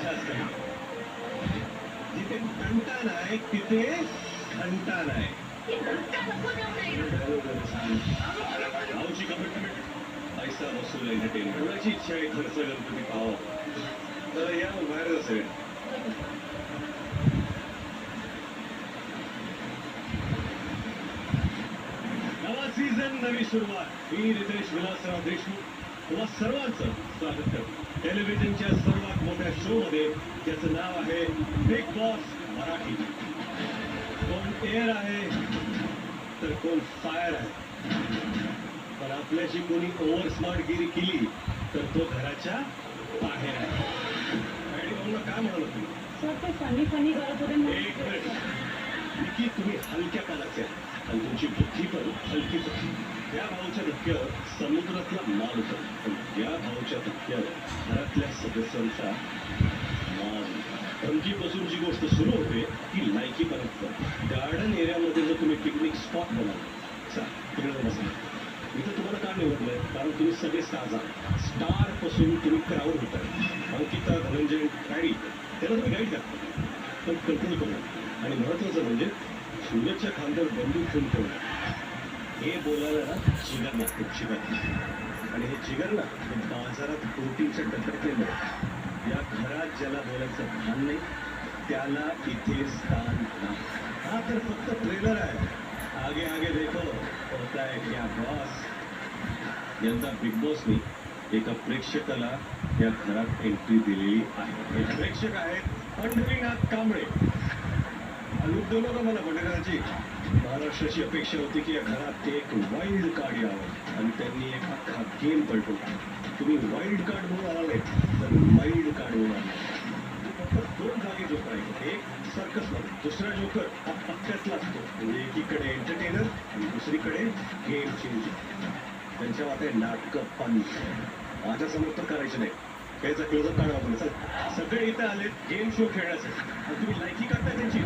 भाषा असते. जिथे कंटा नाही तिथे घंटा नाही. भाऊची कमिटमेंट पैसा वसूल एंटरटेनमेंट. कोणाची इच्छा आहे खर्च गणपती पाहावा तर या बाहेर असेल. नवा सीझन नवी सुरुवात. मी रितेश विलासराव देशमुख तुम्हा सर्वांचं स्वागत करतो टेलिव्हिजनच्या सर्वात मोठ्या शो मध्ये ज्याचं नाव आहे बिग बॉस मराठी. कोण एअर आहे तर कोण फायर आहे. पण आपल्याशी कोणी ओव्हर स्मार्टगिरी केली तर तो घराच्या बाहेर आहे. काय म्हणाल तुम्ही? सर ते फनी फनी करत होते. एक मिनिट निकी, तुम्ही हलक्या पानाचे आणि तुमची बुद्धी पण हलकीच होती. त्या भाऊच्या धक्क्यावर समुद्रातला माल होता पण त्या भाऊच्या धक्क्यावर घरातल्या सदस्यांचा मान. धमकीपासूनची गोष्ट सुरू होते की लायकी पर्यंत. गार्डन एरियामध्ये जर तुम्ही पिकनिक स्पॉट बनवला तिकडे बसा. इथं तुम्हाला का निवडलंय? कारण तुम्ही सगळे स्टार पासून तुम्ही क्राऊड होता. अंकिता, धनंजय, गाडी त्याला तुम्ही गाईड करता पण कंट्रोल करू. आणि महत्वाचं म्हणजे सूरजच्या खांद्यावर बंदूक ठेवून ठेवणं. हे बोलायला ना जिगर लागते, जिगर. आणि हे जिगर ना हे बाजारात प्रोटीनच्या डब्यातले मिळत. या घरात ज्याला बोलायचं भान नाही त्याला इथे स्थान नाही. हा तर फक्त ट्रेलर आहे. आगे आगे देखो होता है क्या बॉस. यंदा बिग बॉसनी एका प्रेक्षकाला या घरात एंट्री दिलेली आहे. हे प्रेक्षक आहेत पंढरीनाथ कांबळे. लूक देऊ नका मला भंडाराची. महाराष्ट्राची अपेक्षा होती की या घरात एक वाईल्ड कार्ड यावं आणि त्यांनी एक अख्खा गेम पलटवला. तुम्ही वाईल्ड कार्ड म्हणून आला नाही तर माइल्ड कार्ड म्हणून आला. फक्त दोन जागे जोकर आहे. एक सर्कस मध्ये, दुसरा जोकर हा पक्क्यातला असतो. म्हणजे एकीकडे एंटरटेनर आणि दुसरीकडे गेम चेंजर. त्यांच्या आता नाटकं पण माझ्या समोर तर करायचे नाही. याचा क्लोजअप काढा आपण. सगळे इथं आले गेम शो खेळण्यासाठी आणि तुम्ही लायकी करताय त्यांची.